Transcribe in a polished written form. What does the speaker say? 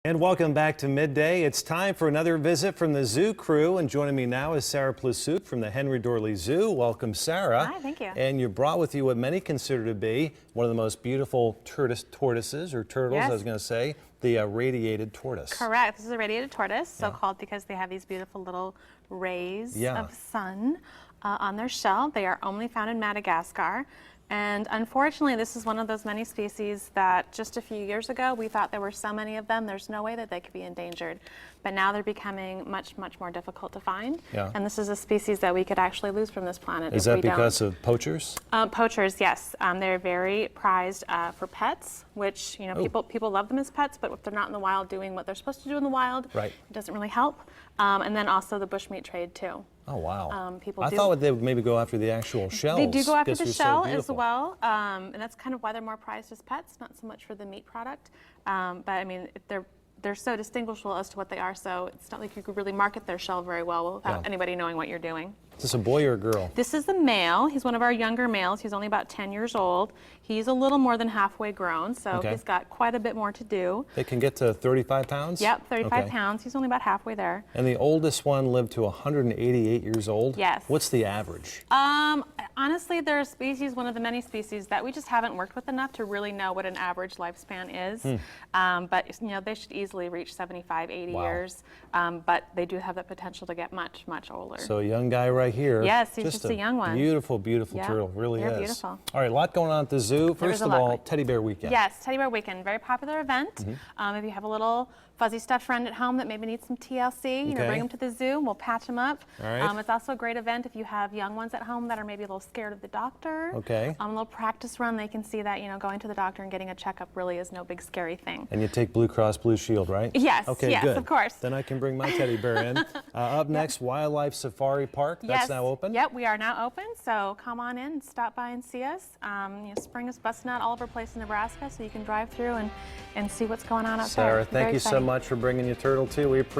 And welcome back to Midday. It's time for another visit from the zoo crew. And joining me now is Sarah Plasuk from the Henry Dorley Zoo. Welcome, Sarah. Hi, thank you. And you brought with you what many consider to be one of the most beautiful tortoises, or turtles, Yes. I was going to say, the radiated tortoise. Correct. This is a radiated tortoise, so called because they have these beautiful little rays of sun on their shell. They are only found in Madagascar. And unfortunately, this is one of those many species that just a few years ago, we thought there were so many of them, there's no way that they could be endangered. But now they're becoming much, much more difficult to find. Yeah. And this is a species that we could actually lose from this planet if we don't. Is that because of poachers? Poachers, yes. They're very prized for pets, which, you know, people love them as pets, but if they're not in the wild doing what they're supposed to do in the wild, it doesn't really help. And then also the bushmeat trade, too. Oh, wow. I thought they would maybe go after the actual shells. They do go after the shell as well, and that's kind of why they're more prized as pets, not so much for the meat product. But I mean, they're so distinguishable as to what they are, so it's not like you could really market their shell very well without anybody knowing what you're doing. Is this a boy or a girl? This is the male. He's one of our younger males. He's only about 10 years old. He's a little more than halfway grown, so he's got quite a bit more to do. They can get to 35 pounds? Yep, 35 pounds. He's only about halfway there. And the oldest one lived to 188 years old? Yes. What's the average? Honestly, they're a species, one of the many species that we just haven't worked with enough to really know what an average lifespan is. But you know, they should easily reach 75, 80 years. But they do have the potential to get much, much older. So a young guy right here. Yes, he's just a young one. Beautiful, beautiful turtle, really is. Beautiful. All right, a lot going on at the zoo. First of all, Teddy Bear Weekend. Yes, Teddy Bear Weekend, very popular event. If you have a little fuzzy stuffed friend at home that maybe needs some TLC, you know, bring them to the zoo and we'll patch them up. All right. It's also a great event if you have young ones at home that are maybe a little scared of the doctor. A little practice run, they can see that, you know, going to the doctor and getting a checkup really is no big scary thing. And you take Blue Cross Blue Shield, right? Yes, yes, good. Of course. Then I can bring my teddy bear in. Up next, Wildlife Safari Park. That's now open? Yep, we are now open, so come on in, stop by and see us. You know, spring is busting out all over place in Nebraska, so you can drive through and see what's going on out there. Sarah, thank you so much for bringing your turtle too. We appreciate it.